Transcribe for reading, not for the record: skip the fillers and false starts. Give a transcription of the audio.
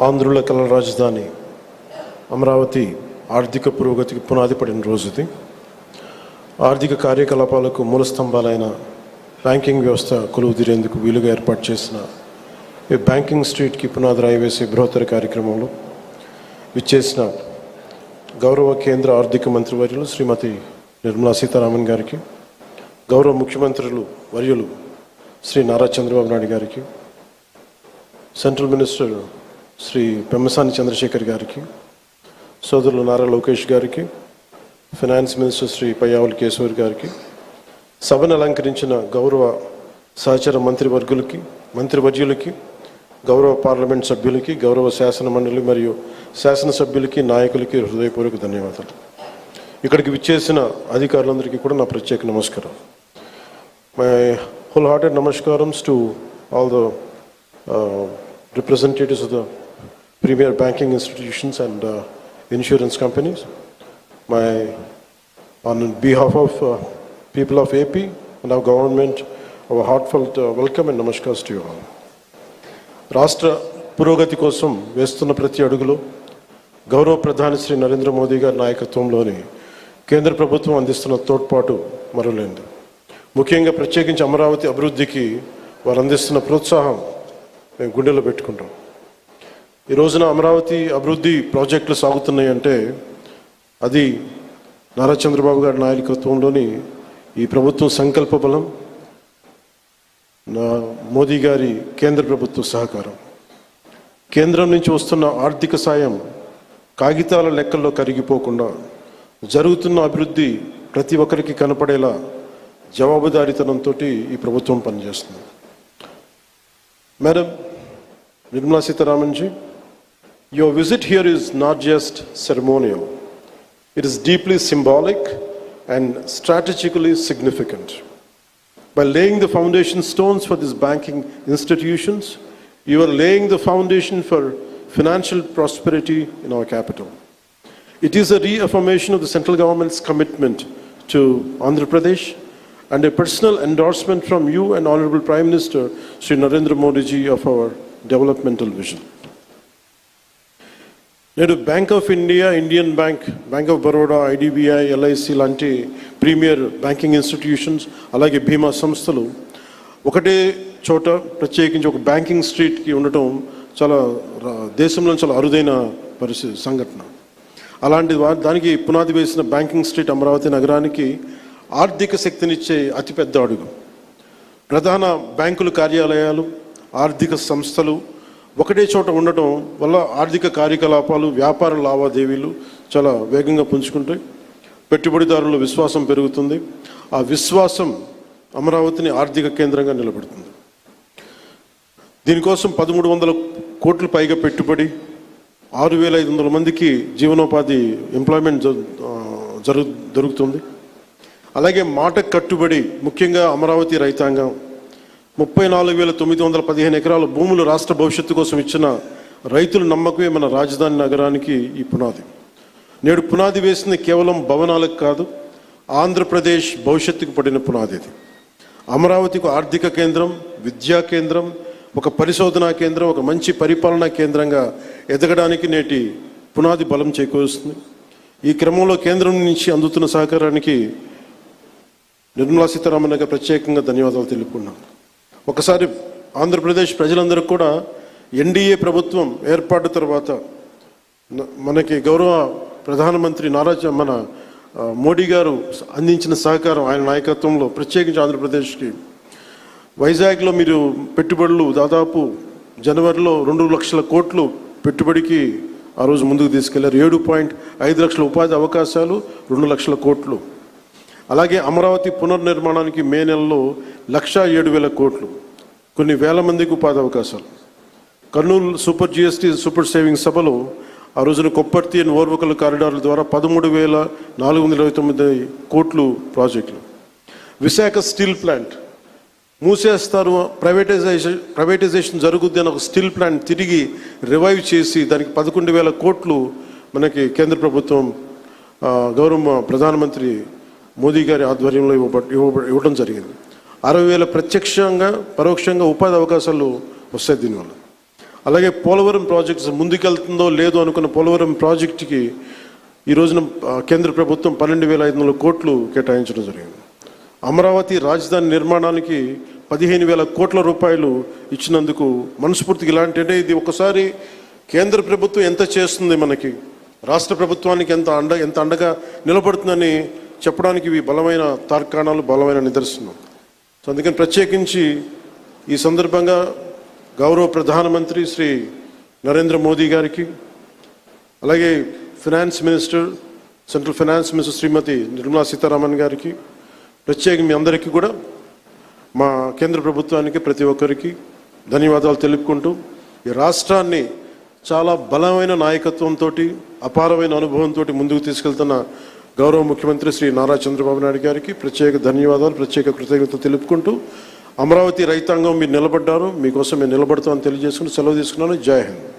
ఆంధ్రుల కళ రాజధాని అమరావతి ఆర్థిక పురోగతికి పునాది పడిన రోజుది. ఆర్థిక కార్యకలాపాలకు మూల స్తంభాలైన బ్యాంకింగ్ వ్యవస్థ కొలువుదీరేందుకు వీలుగా ఏర్పాటు చేసిన ఈ బ్యాంకింగ్ స్ట్రీట్కి పునాది రాయి వేసే బృహత్తర కార్యక్రమంలో విచ్చేసిన గౌరవ కేంద్ర ఆర్థిక మంత్రివర్యులు శ్రీమతి నిర్మలా సీతారామన్ గారికి, గౌరవ ముఖ్యమంత్రులు వర్యులు శ్రీ నారా చంద్రబాబు నాయుడు గారికి, సెంట్రల్ మినిస్టర్ శ్రీ పెమ్మసాని చంద్రశేఖర్ గారికి, సోదరులు నారా లోకేష్ గారికి, ఫైనాన్స్ మినిస్టర్ శ్రీ పయ్యావుల కేశవర్ గారికి, సభను అలంకరించిన గౌరవ సహచర మంత్రివర్యులకి, గౌరవ పార్లమెంట్ సభ్యులకి, గౌరవ శాసన మండలి మరియు శాసనసభ్యులకి, నాయకులకి హృదయపూర్వక ధన్యవాదాలు. ఇక్కడికి విచ్చేసిన అధికారులందరికీ కూడా నా ప్రత్యేక నమస్కారం. My wholehearted namaskaram to all the representatives of the premier banking institutions and insurance companies. On behalf of people of AP and our government, our heartfelt welcome and namaskars to you all. రాష్ట్ర పురోగతి కోసం వేస్తున్న ప్రతి అడుగులో గౌరవ ప్రధాని శ్రీ నరేంద్ర మోదీ గారి నాయకత్వంలోని కేంద్ర ప్రభుత్వం అందిస్తున్న తోడ్పాటు మరువలేనిది. ముఖ్యంగా ప్రత్యేకించి అమరావతి అభివృద్ధికి వారు అందిస్తున్న ప్రోత్సాహం మేము గుండెలో పెట్టుకుంటాం. ఈ రోజున అమరావతి అభివృద్ధి ప్రాజెక్టులు సాగుతున్నాయి అంటే అది నారా చంద్రబాబు గారి నాయకత్వంలోని ఈ ప్రభుత్వం సంకల్ప బలం, మోదీ గారి కేంద్ర ప్రభుత్వ సహకారం. కేంద్రం నుంచి వస్తున్న ఆర్థిక సాయం కాగితాల లెక్కల్లో కరిగిపోకుండా జరుగుతున్న అభివృద్ధి ప్రతి ఒక్కరికి కనపడేలా జవాబుదారీతనంతో ఈ ప్రభుత్వం పనిచేస్తుంది. Madam Nirmala Sitharaman ji, your visit here is not just ceremonial. It is deeply symbolic and strategically significant. By laying the foundation stones for these banking institutions, you are laying the foundation for financial prosperity in our capital. It is a reaffirmation of the central government's commitment to Andhra Pradesh and a personal endorsement from you and Honorable Prime Minister Shri Narendra Modi ji of our developmental vision. నేడు bank of India, Indian bank, bank of Baroda, IDBI, LIC లాంటి premier banking institutions, అలాగే బీమా సంస్థలు ఒకటే చోట ప్రత్యేకించి ఒక banking స్ట్రీట్కి ఉండటం చాలా దేశంలో చాలా అరుదైన సంఘటన. అలాంటి దానికి పునాది వేసిన బ్యాంకింగ్ స్ట్రీట్ అమరావతి నగరానికి ఆర్థిక శక్తినిచ్చే అతిపెద్ద అడుగు. ప్రధాన బ్యాంకుల కార్యాలయాలు, ఆర్థిక సంస్థలు ఒకటే చోట ఉండటం వల్ల ఆర్థిక కార్యకలాపాలు, వ్యాపార లావాదేవీలు చాలా వేగంగా పుంజుకుంటాయి. పెట్టుబడిదారుల విశ్వాసం పెరుగుతుంది. ఆ విశ్వాసం అమరావతిని ఆర్థిక కేంద్రంగా నిలబెడుతుంది. దీనికోసం 1300 కోట్ల పైగా పెట్టుబడి, 6500 మందికి జీవనోపాధి ఎంప్లాయ్మెంట్ దొరుకుతుంది. అలాగే మాట కట్టుబడి ముఖ్యంగా అమరావతి రైతాంగం 34,915 ఎకరాల భూములు రాష్ట్ర భవిష్యత్తు కోసం ఇచ్చిన రైతుల నమ్మకమే మన రాజధాని నగరానికి ఈ పునాది. నేడు పునాది వేసింది కేవలం భవనాలకు కాదు, ఆంధ్రప్రదేశ్ భవిష్యత్తుకు పడిన పునాది. ఇది అమరావతికి ఆర్థిక కేంద్రం, విద్యా కేంద్రం, ఒక పరిశోధనా కేంద్రం, ఒక మంచి పరిపాలనా కేంద్రంగా ఎదగడానికి నేటి పునాది బలం చేకూరుస్తుంది. ఈ క్రమంలో కేంద్రం నుంచి అందుతున్న సహకారానికి నిర్మలా సీతారామన్ గారికి ప్రత్యేకంగా ధన్యవాదాలు తెలుపుకున్నాను. ఒకసారి ఆంధ్రప్రదేశ్ ప్రజలందరూ కూడా ఎన్డీఏ ప్రభుత్వం ఏర్పాటు తర్వాత మనకి గౌరవ ప్రధానమంత్రి మన మోడీ గారు అందించిన సహకారం, ఆయన నాయకత్వంలో ప్రత్యేకించి ఆంధ్రప్రదేశ్కి వైజాగ్లో మీరు పెట్టుబడులు దాదాపు జనవరిలో 2 లక్షల కోట్లు పెట్టుబడికి ఆ రోజు ముందుకు తీసుకెళ్లారు. 7.5 లక్షల ఉపాధి అవకాశాలు, 2 లక్షల కోట్లు. అలాగే అమరావతి పునర్నిర్మాణానికి మే నెలలో 1,07,000 కోట్లు, కొన్ని వేల మందికి ఉపాధి అవకాశాలు. Kurnool super GST super saving సభలో ఆ రోజున కొప్పర్తి అండ్ ఓర్వకల్ కారిడార్ల ద్వారా 13,429 కోట్లు ప్రాజెక్టులు. విశాఖ స్టీల్ ప్లాంట్ మూసేస్తారు, ప్రైవేటైజేషన్ జరుగుద్ది అని ఒక స్టీల్ ప్లాంట్ తిరిగి రివైవ్ చేసి దానికి 11,000 కోట్లు మనకి కేంద్ర ప్రభుత్వం గౌరవ ప్రధానమంత్రి మోదీ గారి ఆధ్వర్యంలో ఇవ్వడం జరిగింది. 60,000 ప్రత్యక్షంగా పరోక్షంగా ఉపాధి అవకాశాలు వస్తాయి దీనివల్ల. అలాగే పోలవరం ప్రాజెక్ట్స్ ముందుకెళ్తుందో లేదో అనుకున్న పోలవరం ప్రాజెక్టుకి ఈ రోజున కేంద్ర ప్రభుత్వం 12,500 కోట్లు కేటాయించడం జరిగింది. అమరావతి రాజధాని నిర్మాణానికి 15,000 కోట్ల రూపాయలు ఇచ్చినందుకు మనస్ఫూర్తిగా ఇలాంటి అంటే ఇది ఒకసారి కేంద్ర ప్రభుత్వం ఎంత చేస్తుంది, మనకి రాష్ట్ర ప్రభుత్వానికి ఎంత అండగా నిలబడుతుందని చెప్పడానికి ఇవి బలమైన తార్కాణాలు, బలమైన నిదర్శనం. సో అందుకని ప్రత్యేకించి ఈ సందర్భంగా గౌరవ ప్రధానమంత్రి శ్రీ నరేంద్ర మోదీ గారికి, అలాగే finance minister, central finance minister Shrimati Nirmala Sitharaman గారికి, ప్రత్యేకంగా మీ అందరికీ కూడా మా కేంద్ర ప్రభుత్వానికి ప్రతి ఒక్కరికి ధన్యవాదాలు తెలుపుకుంటూ ఈ రాష్ట్రాన్ని చాలా బలమైన నాయకత్వంతో, అపారమైన అనుభవంతో ముందుకు తీసుకెళ్తున్న గౌరవ ముఖ్యమంత్రి శ్రీ నారా చంద్రబాబు నాయుడు గారికి ప్రత్యేక ధన్యవాదాలు, ప్రత్యేక కృతజ్ఞతలు తెలుపుకుంటూ అమరావతి రైతాంగం మీరు నిలబడ్డారు, మీకోసం మేము నిలబడతామని తెలియజేసుకుని సెలవు తీసుకున్నాను. జై హింద్.